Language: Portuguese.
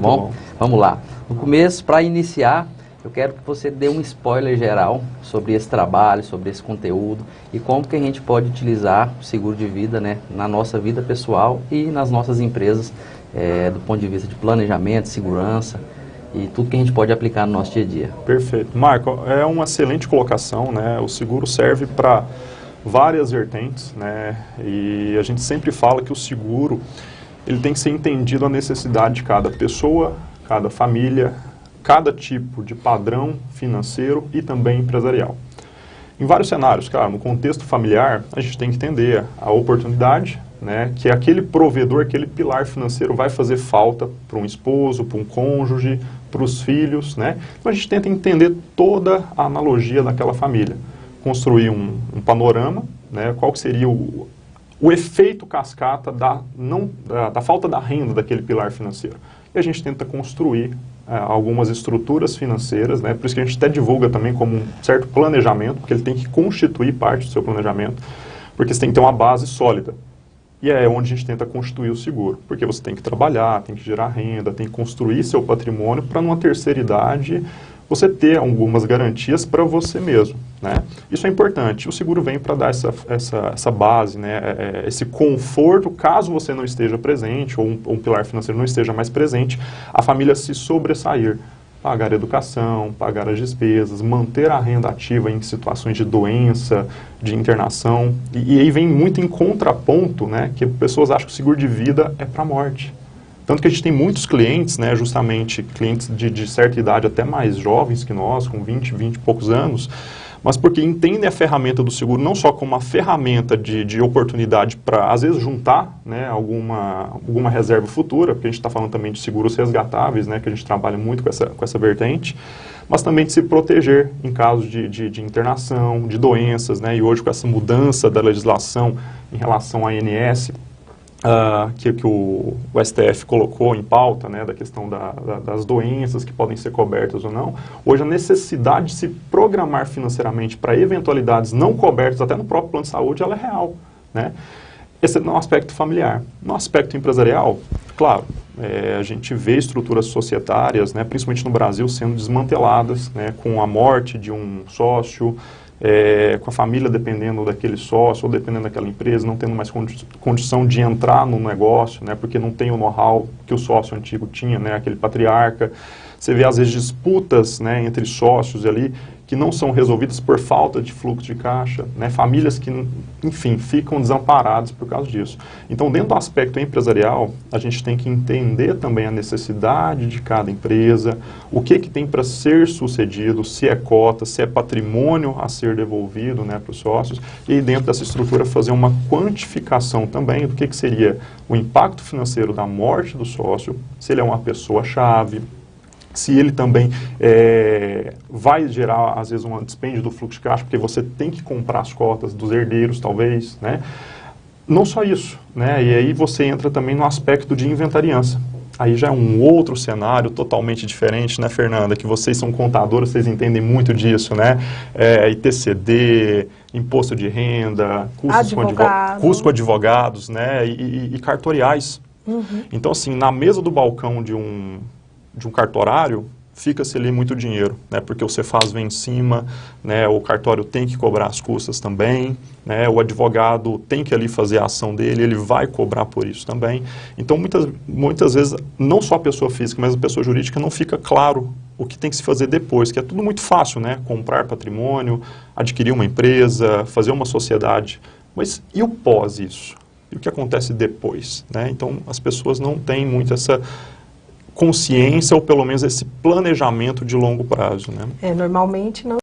Bom, vamos lá. No começo, para iniciar, eu quero que você dê um spoiler geral sobre esse trabalho, sobre esse conteúdo e como que a gente pode utilizar o seguro de vida, né, na nossa vida pessoal e nas nossas empresas, do ponto de vista de planejamento, segurança e tudo que a gente pode aplicar no nosso dia a dia. Perfeito. Marco, é uma excelente colocação, né? O seguro serve para várias vertentes, né? E a gente sempre fala que o seguro ele tem que ser entendido a necessidade de cada pessoa, cada família, cada tipo de padrão financeiro e também empresarial. Em vários cenários, claro, no contexto familiar, a gente tem que entender a oportunidade, né, que aquele provedor, aquele pilar financeiro vai fazer falta para um esposo, para um cônjuge, para os filhos, né? Então a gente tenta entender toda a analogia daquela família, construir um panorama, né, qual que seria o efeito cascata da falta da renda daquele pilar financeiro. E a gente tenta construir algumas estruturas financeiras, né? Por isso que a gente até divulga também como um certo planejamento, porque ele tem que constituir parte do seu planejamento, porque você tem que ter uma base sólida. E é onde a gente tenta constituir o seguro, porque você tem que trabalhar, tem que gerar renda, tem que construir seu patrimônio para numa terceira idade você ter algumas garantias para você mesmo, né? Isso é importante. O seguro vem para dar essa base, né? Esse conforto, caso você não esteja presente ou um pilar financeiro não esteja mais presente, a família se sobressair. Pagar a educação, pagar as despesas, manter a renda ativa em situações de doença, de internação. E aí vem muito em contraponto, né? Que pessoas acham que o seguro de vida é para a morte. Tanto que a gente tem muitos clientes, né, justamente clientes de certa idade, até mais jovens que nós, com 20 e poucos anos, mas porque entendem a ferramenta do seguro não só como uma ferramenta de oportunidade para, às vezes, juntar, né, alguma reserva futura, porque a gente está falando também de seguros resgatáveis, né, que a gente trabalha muito com essa vertente, mas também de se proteger em casos de internação, de doenças, né, e hoje com essa mudança da legislação em relação à ANS, que o STF colocou em pauta, né, da questão das doenças que podem ser cobertas ou não, hoje a necessidade de se programar financeiramente para eventualidades não cobertas, até no próprio plano de saúde, ela é real, né? Esse é no aspecto familiar. No aspecto empresarial, claro, a gente vê estruturas societárias, né, principalmente no Brasil, sendo desmanteladas, né, com a morte de um sócio, com a família dependendo daquele sócio ou dependendo daquela empresa, não tendo mais condição de entrar no negócio, né, porque não tem o know-how que o sócio antigo tinha, né, aquele patriarca. Você vê, às vezes, disputas, né, entre sócios ali que não são resolvidas por falta de fluxo de caixa, né, famílias que, enfim, ficam desamparadas por causa disso. Então, dentro do aspecto empresarial, a gente tem que entender também a necessidade de cada empresa, o que tem para ser sucedido, se é cota, se é patrimônio a ser devolvido, né, para os sócios, e aí dentro dessa estrutura fazer uma quantificação também do que seria o impacto financeiro da morte do sócio, se ele é uma pessoa-chave, se ele também vai gerar, às vezes, um dispêndio do fluxo de caixa, porque você tem que comprar as cotas dos herdeiros, talvez, né? Não só isso, né? E aí você entra também no aspecto de inventariança. Aí já é um outro cenário totalmente diferente, né, Fernanda? Que vocês são contadoras, vocês entendem muito disso, né? ITCD, imposto de renda, custos com advogados, né? E cartoriais. Uhum. Então, assim, na mesa do balcão de um cartorário, fica-se ali muito dinheiro, né? Porque o Cefaz vem em cima, né? O cartório tem que cobrar as custas também, né? O advogado tem que ali fazer a ação dele, ele vai cobrar por isso também. Então, muitas vezes, não só a pessoa física, mas a pessoa jurídica não fica claro o que tem que se fazer depois, que é tudo muito fácil, né? Comprar patrimônio, adquirir uma empresa, fazer uma sociedade. Mas e o pós isso? E o que acontece depois, né? Então, as pessoas não têm muito essa consciência ou pelo menos esse planejamento de longo prazo, né? Normalmente não